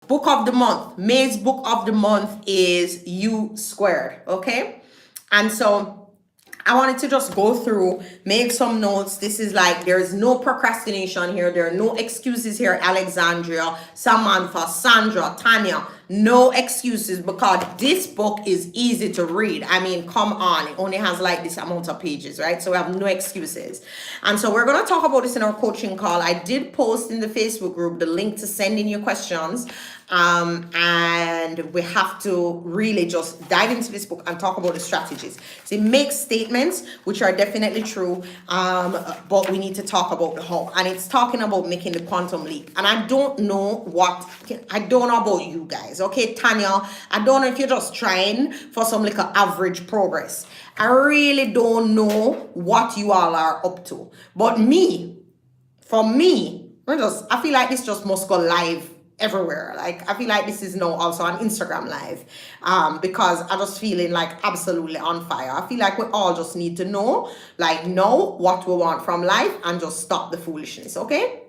Book of the month. May's book of the month is U squared. Okay. And so I wanted to just go through, make some notes. This is like, there is no procrastination here. There are no excuses here. Alexandria, Samantha, Sandra, Tanya, no excuses, because this book is easy to read. I mean, come on. It only has like this amount of pages, right? So we have no excuses. And so we're going to talk about this in our coaching call. I did post in the Facebook group the link to send in your questions. And we have to really just dive into this book and talk about the strategies. So it makes statements which are definitely true, but we need to talk about the how. And it's talking about making the quantum leap. And I don't know about you guys, okay, Tanya? I don't know if you're just trying for some like average progress. I really don't know what you all are up to. But for me, I feel like this just must go live everywhere. Like, I feel like this is now also on Instagram live, because I just feeling like absolutely on fire. I feel like we all just need to know what we want from life and just stop the foolishness. Okay.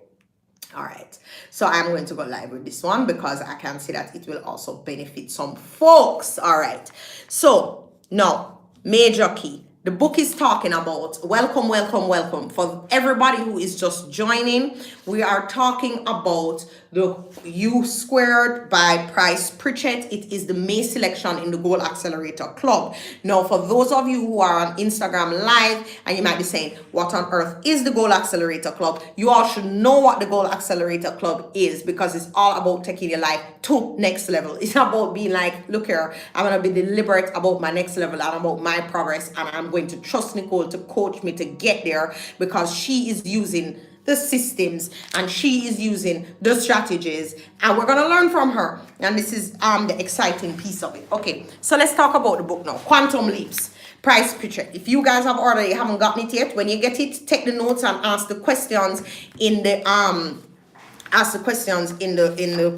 All right. So I'm going to go live with this one because I can see that it will also benefit some folks. All right. So now, major key. The book is talking about, welcome. For everybody who is just joining, we are talking about the U squared by Price Pritchett. It is the May selection in the Goal Accelerator Club. Now, for those of you who are on Instagram Live, and you might be saying, what on earth is the Goal Accelerator Club? You all should know what the Goal Accelerator Club is, because it's all about taking your life to next level. It's about being like, look here, I'm going to be deliberate about my next level and about my progress, and I'm going to trust Nicole to coach me to get there, because she is using the systems and she is using the strategies, and we're going to learn from her. And this is the exciting piece of it. Okay, so let's talk about the book now. Quantum Leaps, Price Picture. If you guys have ordered, you haven't gotten it yet, when you get it, take the notes and ask the questions in the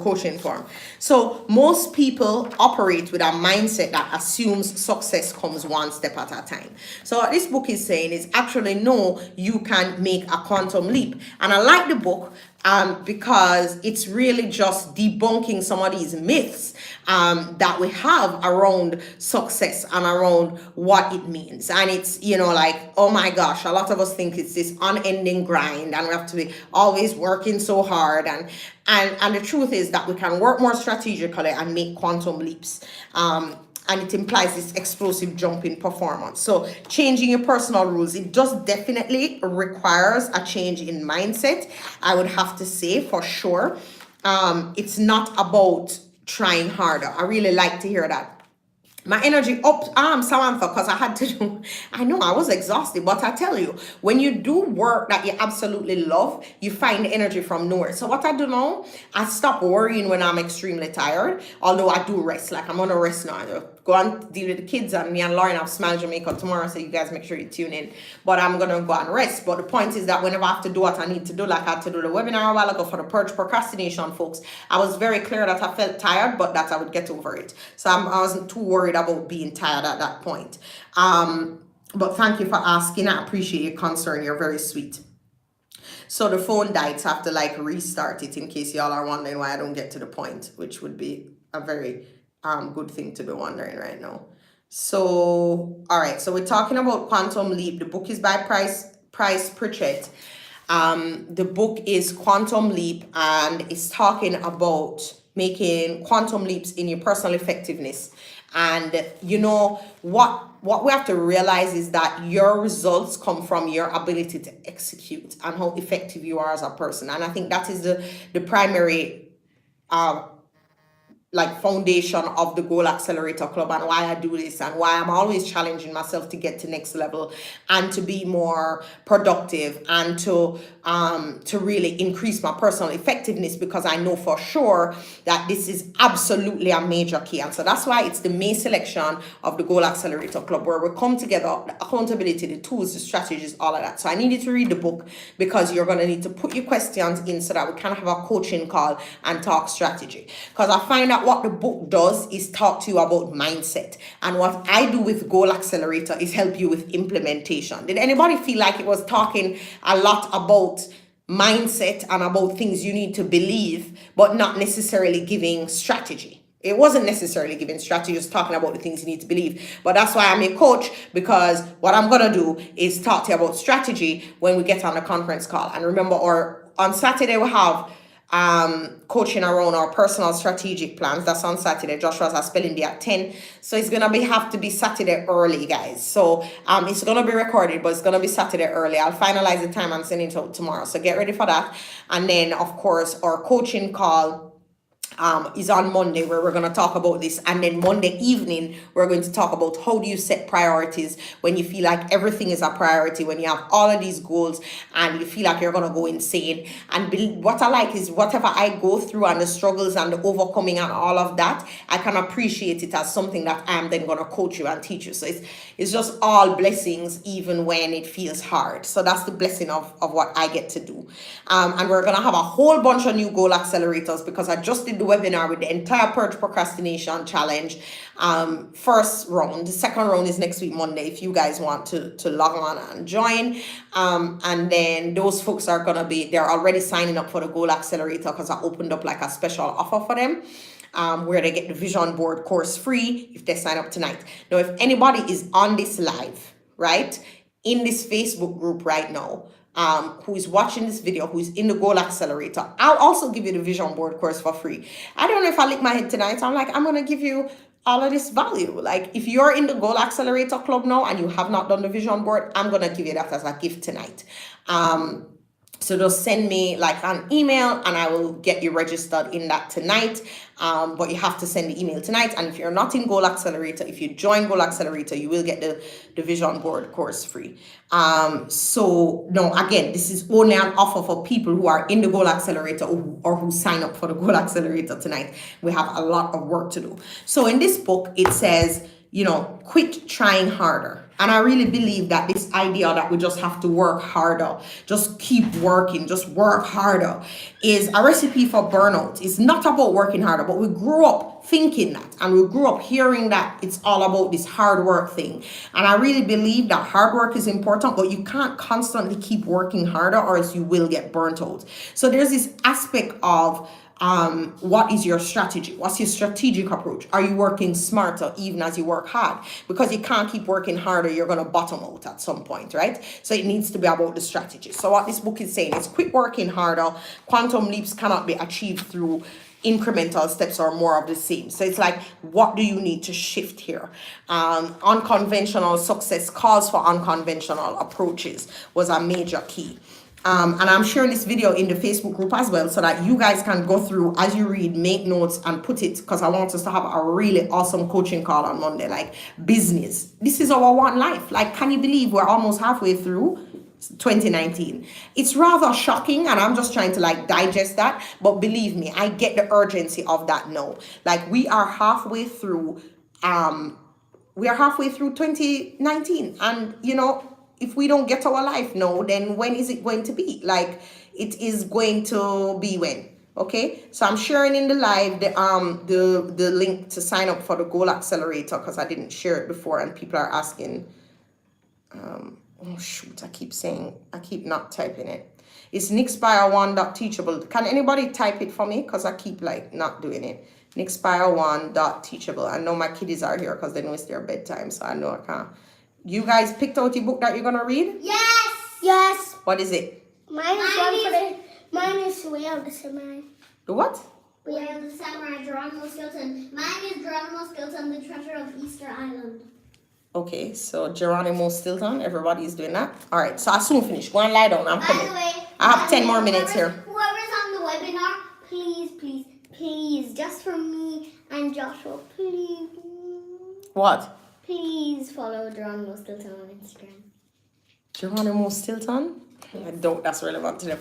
coaching form. So most people operate with a mindset that assumes success comes one step at a time. So what this book is saying is actually, no, you can make a quantum leap. And I like the book because it's really just debunking some of these myths that we have around success and around what it means. And it's, like, oh my gosh, a lot of us think it's this unending grind and we have to be always working so hard. And the truth is that we can work more strategically and make quantum leaps. And it implies this explosive jump in performance. So changing your personal rules, it just definitely requires a change in mindset, I would have to say, for sure. It's not about trying harder. I really like to hear that. My energy up, Samantha, because I know I was exhausted, but I tell you, when you do work that you absolutely love, you find the energy from nowhere. So what I do now, I stop worrying when I'm extremely tired, although I do rest. Like, I'm going to rest now. I go and deal with the kids, and me and Lauren have Smile Jamaica tomorrow, so you guys make sure you tune in. But I'm going to go and rest. But the point is that whenever I have to do what I need to do, like I had to do the webinar a while ago for the Purge Procrastination folks, I was very clear that I felt tired, but that I would get over it. So I wasn't too worried about being tired at that point. But thank you for asking. I appreciate your concern. You're very sweet. So the phone died, so I have to restart it in case y'all are wondering why I don't get to the point, which would be a very good thing to be wondering right now. So, all right. So we're talking about Quantum Leap. The book is by Price Pritchett. The book is Quantum Leap, and it's talking about making quantum leaps in your personal effectiveness. And what we have to realize is that your results come from your ability to execute and how effective you are as a person. And I think that is the primary foundation of the Goal Accelerator Club, and why I do this, and why I'm always challenging myself to get to next level and to be more productive and to really increase my personal effectiveness, because I know for sure that this is absolutely a major key. And so that's why it's the May selection of the Goal Accelerator Club, where we come together, the accountability, the tools, the strategies, all of that. So I need you to read the book, because you're going to need to put your questions in so that we can have a coaching call and talk strategy. Because I find that what the book does is talk to you about mindset, and what I do with Goal Accelerator is help you with implementation. Did anybody feel like it was talking a lot about mindset and about things you need to believe, but not necessarily giving strategy. It wasn't necessarily giving strategy, just talking about the things you need to believe. But that's why I'm a coach, because what I'm going to do is talk to you about strategy when we get on the conference call. And remember, or on Saturday, we have coaching around our personal strategic plans. That's on Saturday. Joshua's a spelling bee at 10. So it's gonna have to be Saturday early, guys. So it's gonna be recorded, but it's gonna be Saturday early. I'll finalize the time and send it out tomorrow. So get ready for that. And then of course our coaching call is on Monday, where we're going to talk about this. And then Monday evening, we're going to talk about how do you set priorities when you feel like everything is a priority, when you have all of these goals and you feel like you're going to go insane. And what I like is whatever I go through and the struggles and the overcoming and all of that, I can appreciate it as something that I'm then going to coach you and teach you. So it's just all blessings, even when it feels hard. So that's the blessing of what I get to do. And we're going to have a whole bunch of new goal accelerators, because I just did the webinar with the entire Purge Procrastination Challenge. First round. The second round is next week, Monday, if you guys want to log on and join. And then those folks are going to they're already signing up for the Goal Accelerator, because I opened up like a special offer for them. Where they get the vision board course free if they sign up tonight. Now, if anybody is on this live, right, in this Facebook group right now, who is watching this video, who is in the Goal Accelerator, I'll also give you the vision board course for free. I don't know if I lick my head tonight. I'm like, I'm going to give you all of this value. Like, if you're in the Goal Accelerator club now and you have not done the vision board, I'm going to give you that as a gift tonight. So just send me like an email and I will get you registered in that tonight. But you have to send the email tonight. And if you're not in Goal Accelerator, if you join Goal Accelerator, you will get the vision board course free. So no, again, this is only an offer for people who are in the Goal Accelerator or who sign up for the Goal Accelerator tonight. We have a lot of work to do. So in this book, it says, quit trying harder. And I really believe that this idea that we just have to work harder, just keep working, just work harder, is a recipe for burnout. It's not about working harder, but we grew up thinking that, and we grew up hearing that it's all about this hard work thing. And I really believe that hard work is important, but you can't constantly keep working harder or else you will get burnt out. So there's this aspect of what is your strategy? What's your strategic approach? Are you working smarter even as you work hard? Because you can't keep working harder, you're going to bottom out at some point, right? So it needs to be about the strategy. So what this book is saying is quit working harder. Quantum leaps cannot be achieved through incremental steps or more of the same. So it's like, what do you need to shift here? Unconventional success calls for unconventional approaches was a major key. And I'm sharing this video in the Facebook group as well, so that you guys can go through as you read, make notes and put it, because I want us to have a really awesome coaching call on Monday, like business. This is our one life. Like, can you believe we're almost halfway through 2019? It's rather shocking, and I'm just trying to like digest that. But believe me, I get the urgency of that now. Like, we are halfway through 2019, and if we don't get our life now, then when is it going to be? Like, it is going to be when? Okay, so I'm sharing in the live the link to sign up for the Goal Accelerator, because I didn't share it before and people are asking. Oh shoot, I keep not typing it. It's nixpire1.teachable. Can anybody type it for me? Because I keep like not doing it. nixpire1.teachable. I know my kiddies are here because they know it's their bedtime, so I know I can't. You guys picked out the book that you're gonna read? Yes. Yes. What is it? Mine is Way of the Samurai. The what? Way of the Samurai, Geronimo Stilton. Mine is Geronimo Stilton, The Treasure of Easter Island. Okay, so Geronimo Stilton. Everybody is doing that. All right, so I'll soon finish. Go and lie down. I'm coming. By the way, I have 10 more minutes here. Whoever's on the webinar, please, just for me and Joshua, please. What? Please follow Geronimo Stilton on Instagram. Geronimo Stilton? I doubt that's relevant to them.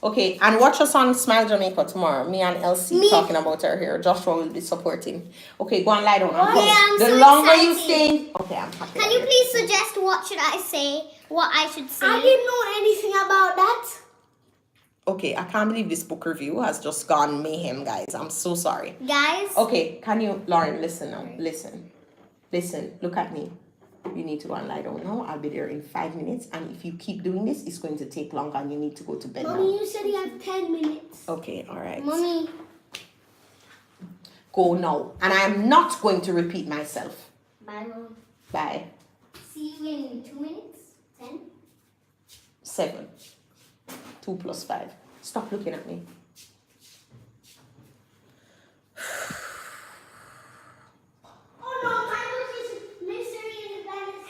Okay, and watch us on Smile Jamaica tomorrow. Me and Elsie talking about her here. Joshua will be supporting. Okay, go and lie down. The longer you stay. Okay, I'm happy. Can you please suggest what should I say? What I should say? I didn't know anything about that. Okay, I can't believe this book review has just gone mayhem, guys. I'm so sorry. Guys. Okay, can you, Lauren, listen now. Listen, look at me. You need to go and lie down now. I'll be there in 5 minutes. And if you keep doing this, it's going to take longer and you need to go to bed now. Mommy, you said you have 10 minutes. Okay, all right. Mommy. Go now. And I am not going to repeat myself. Bye, Mom. Bye. See you in 2 minutes. 10. 7. 2 plus 5. Stop looking at me.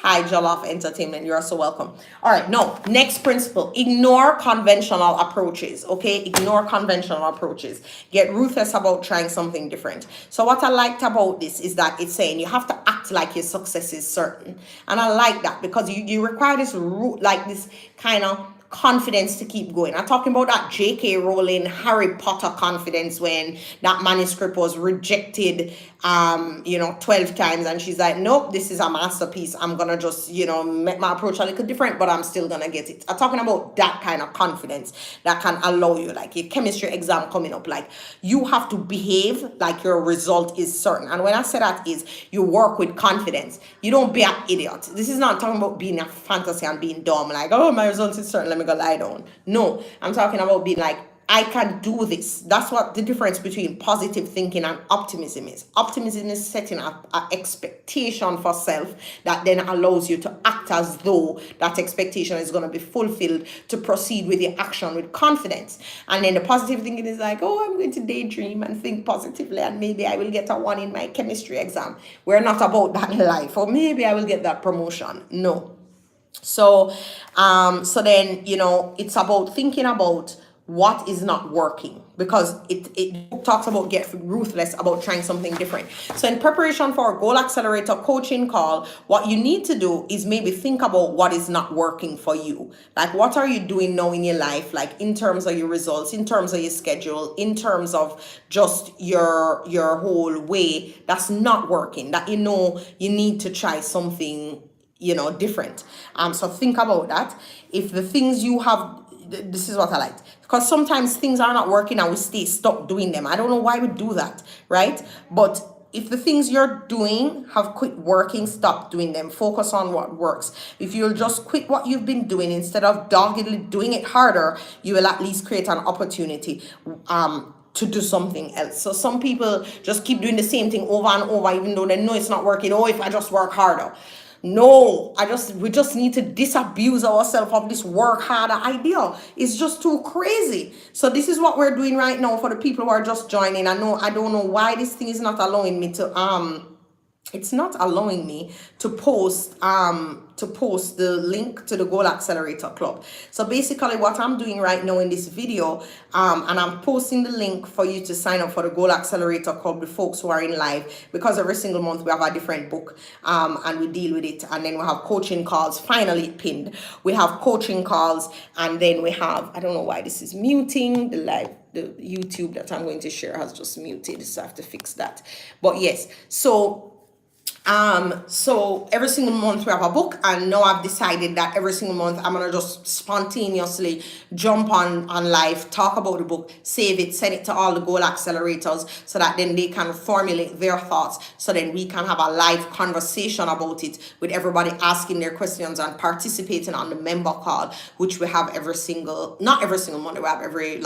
Hi, Jollof Entertainment. You're so welcome. All right, no. Next principle. Ignore conventional approaches, okay? Ignore conventional approaches. Get ruthless about trying something different. So what I liked about this is that it's saying you have to act like your success is certain. And I like that because you require this this kind of confidence to keep going. I'm talking about that J.K. Rowling Harry Potter confidence when that manuscript was rejected 12 times and she's like, nope, this is a masterpiece. I'm gonna just make my approach a little different, but I'm still gonna get it. I'm talking about that kind of confidence that can allow you, like a chemistry exam coming up, like you have to behave like your result is certain. And when I say that is you work with confidence. You don't be an idiot. This is not talking about being a fantasy and being dumb, like, oh, my result is certain, let me go lie down. No, I'm talking about being like, I can do this. That's what the difference between positive thinking and optimism is. Optimism is setting up an expectation for self that then allows you to act as though that expectation is going to be fulfilled to proceed with your action with confidence. And then the positive thinking is like, oh, I'm going to daydream and think positively and maybe I will get a 1 in my chemistry exam. We're not about that in life. Or maybe I will get that promotion. No. So then, it's about thinking about what is not working, because it talks about get ruthless about trying something different. So in preparation for a Goal Accelerator coaching call, what you need to do is maybe think about what is not working for you. Like, what are you doing now in your life, like in terms of your results, in terms of your schedule, in terms of just your whole way that's not working, that you need to try something different. So think about that. If the things you have, this is what I liked, because sometimes things are not working and we stay stuck doing them. I don't know why we do that, right? But if the things you're doing have quit working, stop doing them. Focus on what works. If you'll just quit what you've been doing instead of doggedly doing it harder, you will at least create an opportunity to do something else. So some people just keep doing the same thing over and over, even though they know it's not working. Oh, if I just work harder. No, we just need to disabuse ourselves of this work harder idea. It's just too crazy. So this is what we're doing right now for the people who are just joining. I don't know why this thing is not allowing me to it's not allowing me to post the link to the Goal Accelerator Club. So basically what I'm doing right now in this video, and I'm posting the link for you to sign up for the Goal Accelerator Club, the folks who are in live, because every single month we have a different book, and we deal with it. And then we have coaching calls, finally pinned. We have coaching calls, and then we have, I don't know why this is muting, the YouTube that I'm going to share has just muted, so I have to fix that. But yes, so every single month we have a book, and now I've decided that every single month I'm gonna just spontaneously jump on live, talk about the book, save it, send it to all the Goal Accelerators so that then they can formulate their thoughts, so then we can have a live conversation about it with everybody asking their questions and participating on the member call, which we have not every single month, we have every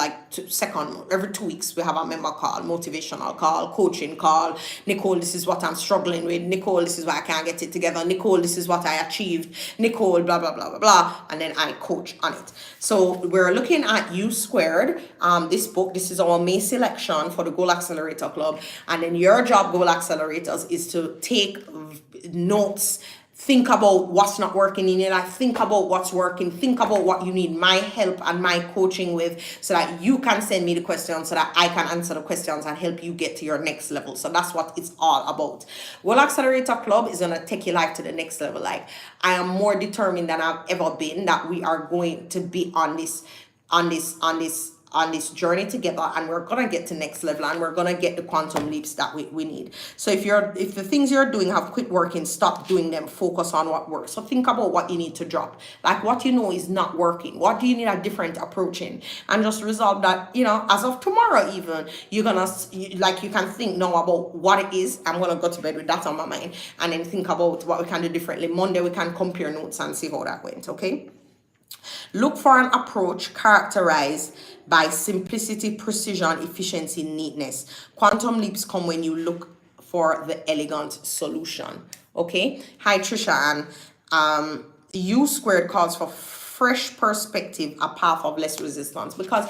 2 weeks we have a member call, motivational call, coaching call. Nicole, this is what I'm struggling with. Nicole, this is why I can't get it together. Nicole, this is what I achieved. Nicole, blah, blah, blah, blah, blah. And then I coach on it. So we're looking at U Squared. This book, this is our May selection for the Goal Accelerator Club. And then your job, Goal Accelerators, is to take notes, think about what's not working in your life, think about what's working, think about what you need my help and my coaching with, so that you can send me the questions so that I can answer the questions and help you get to your next level. So that's what it's all about. Goal Accelerator Club is going to take your life to the next level. Like, I am more determined than I've ever been that we are going to be on this on this journey together, and we're gonna get to next level, and we're gonna get the quantum leaps that we need. So if the things you're doing have quit working, stop doing them, focus on what works. So think about what you need to drop, like what you know is not working, what do you need a different approach in, and just resolve that, as of tomorrow even, you can think now about what it is. I'm gonna go to bed with that on my mind, and then think about what we can do differently. Monday we can compare notes and see how that went. Okay, look for an approach characterized by simplicity, precision, efficiency, neatness. Quantum leaps come when you look for the elegant solution. Okay. Hi, Trisha. And U squared calls for fresh perspective, a path of less resistance, because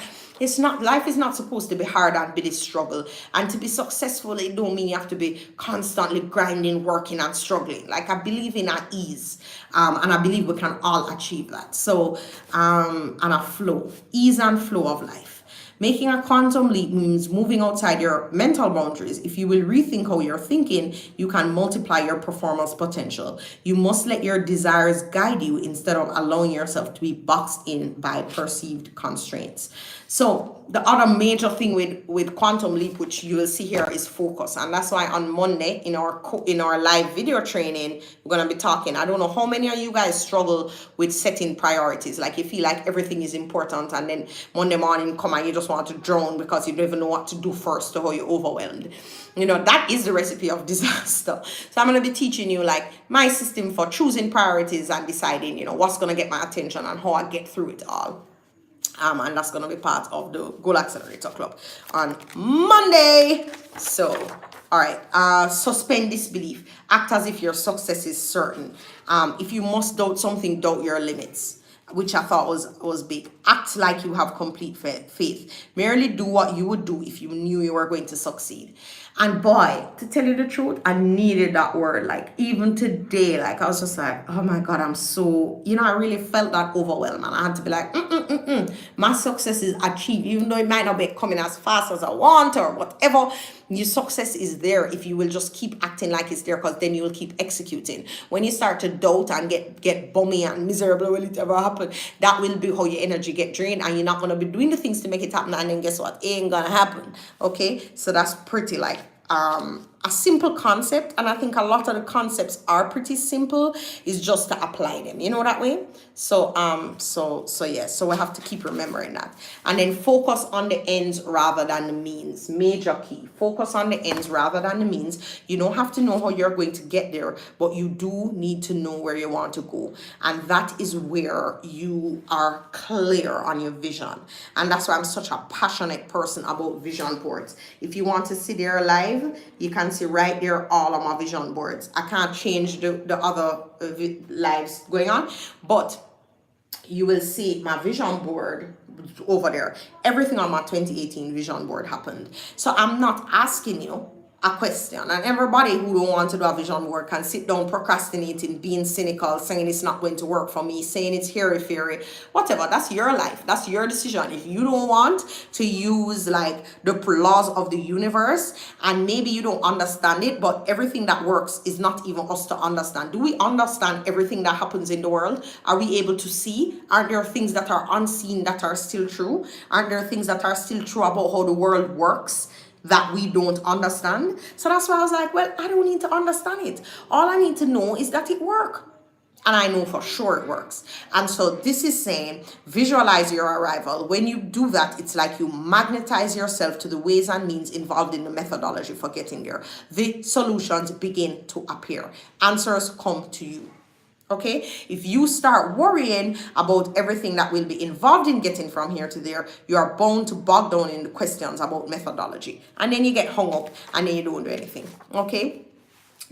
life is not supposed to be hard and be this struggle. And to be successful, it don't mean you have to be constantly grinding, working, and struggling. Like, I believe in our ease, and I believe we can all achieve that. So and a flow, ease and flow of life. Making a quantum leap means moving outside your mental boundaries. If you will rethink how you're thinking, you can multiply your performance potential. You must let your desires guide you instead of allowing yourself to be boxed in by perceived constraints. So the other major thing with quantum leap, which you will see here, is focus. And that's why on Monday in our live video training, we're going to be talking. I don't know how many of you guys struggle with setting priorities. Like, you feel like everything is important, and then Monday morning come and you just want to drown because you don't even know what to do first, or how you're overwhelmed. That is the recipe of disaster. So I'm going to be teaching you like my system for choosing priorities and deciding, what's going to get my attention and how I get through it all. And that's going to be part of the Goal Accelerator Club on Monday. So, all right, suspend disbelief. Act as if your success is certain. If you must doubt something, doubt your limits, which I thought was big. Act like you have complete faith. Merely do what you would do if you knew you were going to succeed. And boy, to tell you the truth, I needed that word. Like, even today, like, I was just like, oh my God, I'm so, I really felt that overwhelmed. And I had to be like, my success is achieved, even though it might not be coming as fast as I want or whatever. Your success is there if you will just keep acting like it's there, because then you will keep executing. When you start to doubt and get bummy and miserable, will it ever happen? That will be how your energy get drained, and you're not going to be doing the things to make it happen. And then guess what? It ain't gonna happen. Okay, so that's pretty like a simple concept, and I think a lot of the concepts are pretty simple. Is just to apply them, that way. So so we have to keep remembering that, and then focus on the ends rather than the means. Major key: focus on the ends rather than the means. You don't have to know how you're going to get there, but you do need to know where you want to go, and that is where you are clear on your vision. And that's why I'm such a passionate person about vision boards. If you want to see there live, you can see right there all of my vision boards. I can't change the other lives going on, but you will see my vision board over there. Everything on my 2018 vision board happened. So I'm not asking you a question, and everybody who don't want to do a vision board can sit down procrastinating, being cynical, saying it's not going to work for me, saying it's hairy-fairy, whatever. That's your life, that's your decision. If you don't want to use like the laws of the universe, and maybe you don't understand it, but everything that works is not even us to understand. Do we understand everything that happens in the world? Are we able to see? Aren't there things that are unseen that are still true? Aren't there things that are still true about how the world works that we don't understand? So that's why I was like, well, I don't need to understand it. All I need to know is that it works. And I know for sure it works. And so this is saying, visualize your arrival. When you do that, it's like you magnetize yourself to the ways and means involved in the methodology for getting there. The solutions begin to appear. Answers come to you. Okay, if you start worrying about everything that will be involved in getting from here to there, you are bound to bog down in the questions about methodology, and then you get hung up and then you don't do anything. Okay,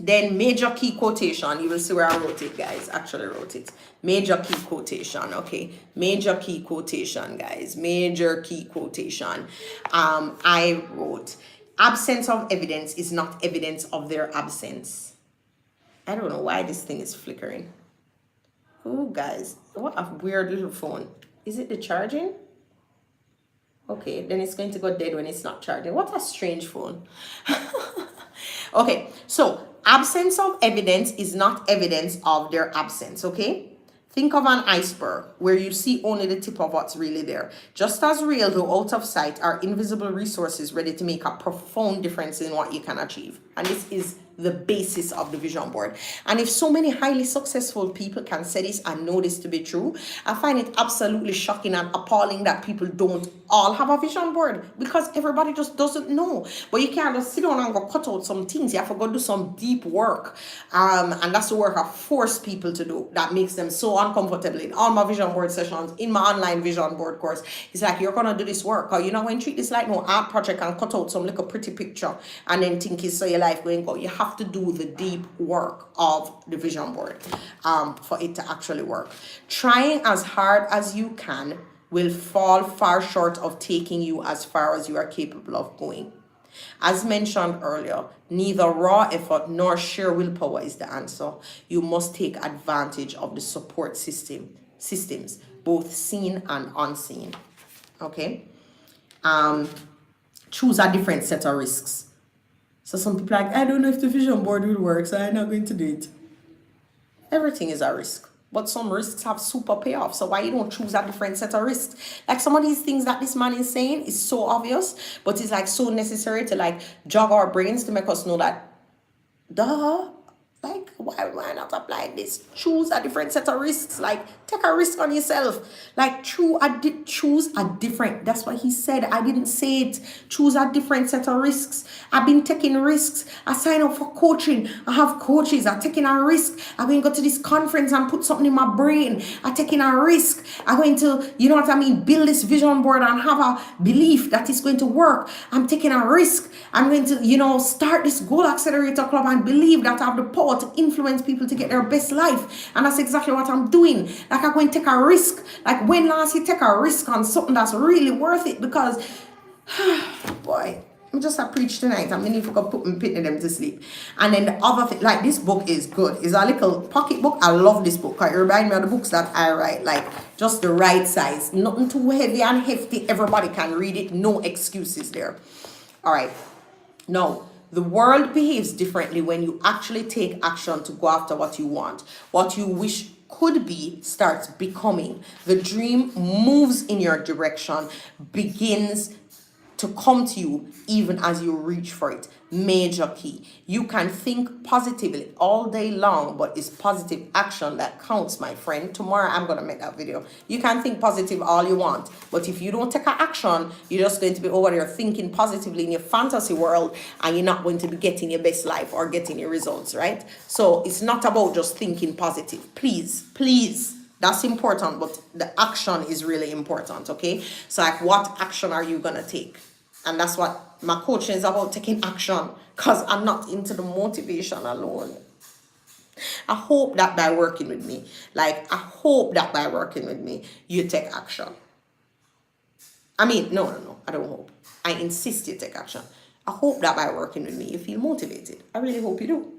then major key quotation. You will see where I wrote it, guys. Actually wrote it. Major key quotation. Okay, major key quotation, guys. Major key quotation. I wrote, absence of evidence is not evidence of their absence. I don't know why this thing is flickering. Oh, guys, what a weird little phone. Is it the charging? Okay, then it's going to go dead when it's not charging. What a strange phone. Okay, so absence of evidence is not evidence of their absence, okay? Think of an iceberg where you see only the tip of what's really there. Just as real, though out of sight, are invisible resources ready to make a profound difference in what you can achieve. And this is the basis of the vision board. And if so many highly successful people can say this and know this to be true, I find it absolutely shocking and appalling that people don't all have a vision board, because everybody just doesn't know. But you can't just sit down and go cut out some things. You have to go do some deep work. And that's the work I force people to do that makes them so uncomfortable. In all my vision board sessions, in my online vision board course, it's like, you're going to do this work, or you're not going to treat this like no art project and cut out some little pretty picture and then think it's so your life going to go. You have to do the deep work of the vision board for it to actually work. Trying as hard as you can will fall far short of taking you as far as you are capable of going. As mentioned earlier, neither raw effort nor sheer willpower is the answer. You must take advantage of the support systems, both seen and unseen. Okay? Choose a different set of risks. So some people are like, I don't know if the vision board will work, so I'm not going to do it. Everything is a risk. But some risks have super payoff. So why you don't choose a different set of risks? Like some of these things that this man is saying is so obvious, but it's like so necessary to like jog our brains to make us know that, duh, like why not apply this? Choose a different set of risks. Like take a risk on yourself. Like choose a different. That's what he said. I didn't say it. Choose a different set of risks. I've been taking risks. I sign up for coaching. I have coaches. I'm taking a risk. I'm going to go to this conference and put something in my brain. I'm taking a risk. I'm going to, you know what I mean, build this vision board and have a belief that it's going to work. I'm taking a risk. I'm going to, you know, start this Goal Accelerator Club and believe that I have the power to influence people to get their best life. And that's exactly what I'm doing. Like I'm going to take a risk. Like when last you take a risk on something that's really worth it, because boy, I'm just a preach tonight. I'm going to go put my pit in them to sleep. And then the other thing, like this book is good. It's a little pocket book. I love this book. It reminds me of the books that I write. Like just the right size. Nothing too heavy and hefty. Everybody can read it. No excuses there. All right. Now, the world behaves differently when you actually take action to go after what you want. What you wish could be starts becoming. The dream moves in your direction, begins to come to you even as you reach for it. Major key. You can think positively all day long, but it's positive action that counts, my friend. Tomorrow I'm going to make that video. You can think positive all you want, but if you don't take action, you're just going to be over there thinking positively in your fantasy world, and you're not going to be getting your best life or getting your results, right? So it's not about just thinking positive. Please. That's important, but the action is really important, okay? So like, what action are you going to take? And that's what my coaching is about, taking action, because I'm not into the motivation alone. I hope that by working with me, you take action. I mean, no, I don't hope. I insist you take action. I hope that by working with me, you feel motivated. I really hope you do.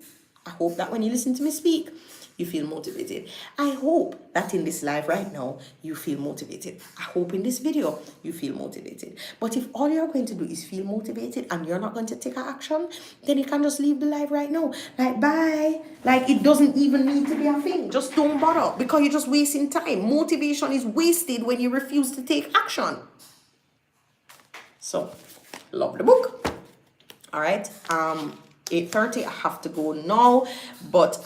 I hope that when you listen to me speak, you feel motivated. I hope that in this live right now, you feel motivated. I hope in this video, you feel motivated. But if all you're going to do is feel motivated and you're not going to take action, then you can just leave the live right now. Like, bye. Like, it doesn't even need to be a thing. Just don't bother, because you're just wasting time. Motivation is wasted when you refuse to take action. So, love the book. All right. 8:30, I have to go now. But,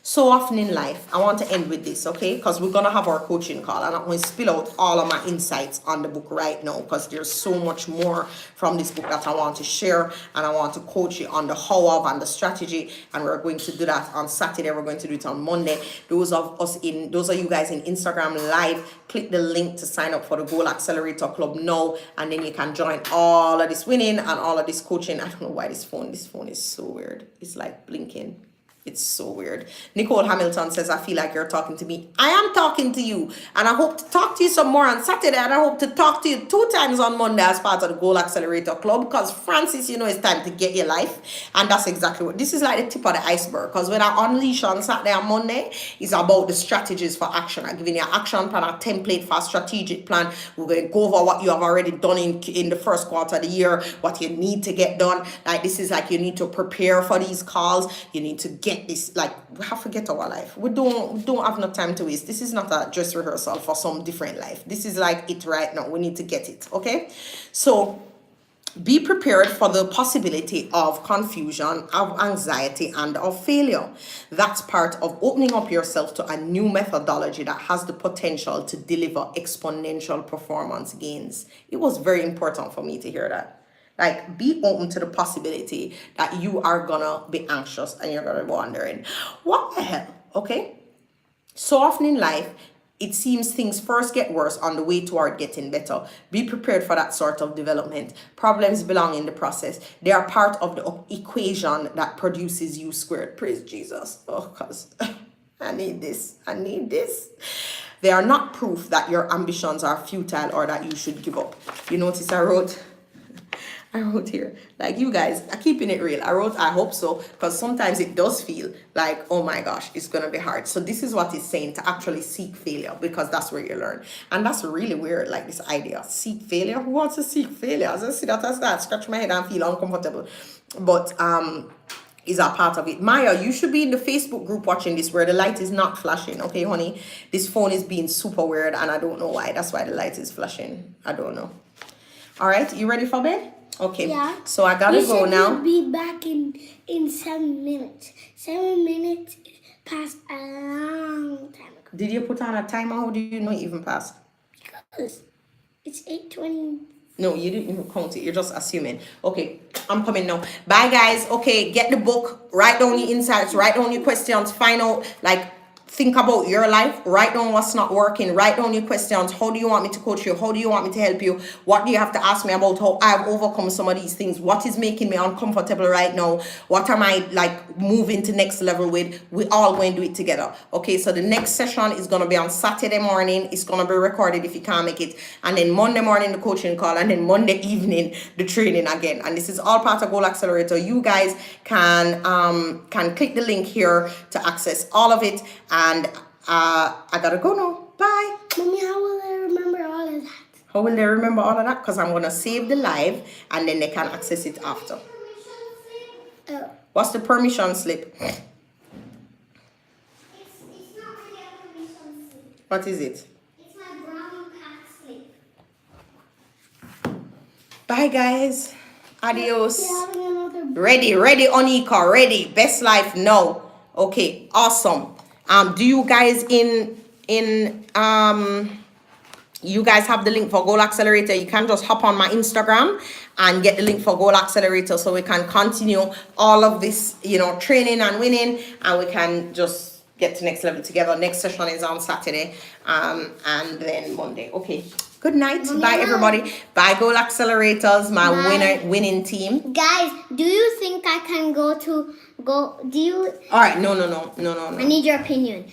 so often in life, I want to end with this, okay? Because we're going to have our coaching call. And I'm going to spill out all of my insights on the book right now, because there's so much more from this book that I want to share. And I want to coach you on the how of and the strategy. And we're going to do that on Saturday. We're going to do it on Monday. Those of you guys in Instagram Live, click the link to sign up for the Goal Accelerator Club now. And then you can join all of this winning and all of this coaching. I don't know why this phone is so weird. It's like blinking. It's so weird. Nicole Hamilton says, I feel like you're talking to me. I am talking to you. And I hope to talk to you some more on Saturday. And I hope to talk to you 2 times on Monday as part of the Goal Accelerator Club. Because Francis, you know, it's time to get your life. And that's exactly what, this is like the tip of the iceberg. Because when I unleash on Saturday and Monday, it's about the strategies for action. I'm giving you an action plan, a template for a strategic plan. We're going to go over what you have already done in the first quarter of the year, what you need to get done. Like, this is like, you need to prepare for these calls. You need to get get this. Like, we have to get our life. We don't have no time to waste. This is not a dress rehearsal for some different life. This is like it right now. We need to get it. Okay, so be prepared for the possibility of confusion, of anxiety, and of failure. That's part of opening up yourself to a new methodology that has the potential to deliver exponential performance gains. It was very important for me to hear that. Like, be open to the possibility that you are gonna be anxious and you're gonna be wondering, what the hell? Okay? So often in life, it seems things first get worse on the way toward getting better. Be prepared for that sort of development. Problems belong in the process. They are part of the equation that produces U squared. Praise Jesus. Oh, because I need this. I need this. They are not proof that your ambitions are futile or that you should give up. You notice I wrote here, like, you guys are keeping it real. I wrote, I hope so, because sometimes it does feel like, oh my gosh, it's going to be hard. So this is what it's saying, to actually seek failure, because that's where you learn. And that's really weird, like this idea, seek failure. Who wants to seek failure? As I see that, I start scratch my head and feel uncomfortable. But is a part of it. Maya, you should be in the Facebook group watching this where the light is not flashing. Okay, honey, this phone is being super weird and I don't know why. That's why the light is flashing. I don't know. All right, you ready for bed? Okay. Yeah. So I gotta go now. You'll be back in 7 minutes. 7 minutes passed a long time ago. Did you put on a timer? How do you know it even passed? Because it's 8:20. No, you didn't even count it. You're just assuming. Okay, I'm coming now. Bye, guys. Okay, get the book. Write down your insights. Write down your questions. Find out, like, think about your life. Write down what's not working. Write down your questions. How do you want me to coach you? How do you want me to help you? What do you have to ask me about how I've overcome some of these things? What is making me uncomfortable right now? What am I, like, moving to next level with? We all going to do it together. Okay, so the next session is going to be on Saturday morning. It's going to be recorded if you can't make it. And then Monday morning, the coaching call. And then Monday evening, the training again. And this is all part of Goal Accelerator. You guys can click the link here to access all of it. And I gotta go now. Bye. Mommy, how will I remember all of that? How will they remember all of that? Because I'm gonna save the live and then they can access it after. Oh. What's the permission slip? It's not really a permission slip. What is it? It's my brown pack slip. Bye, guys. Adios. You're having another. Ready, Onika, ready. Best life now. Okay, awesome. Do you guys you guys have the link for Goal Accelerator? You can just hop on my Instagram and get the link for Goal Accelerator so we can continue all of this, training and winning, and we can just get to next level together. Next session is on Saturday, and then Monday. Okay. Good night. Bye, everybody. Bye, Goal Accelerators, my winning team. Guys, do you think I can do you? All right. No. I need your opinion.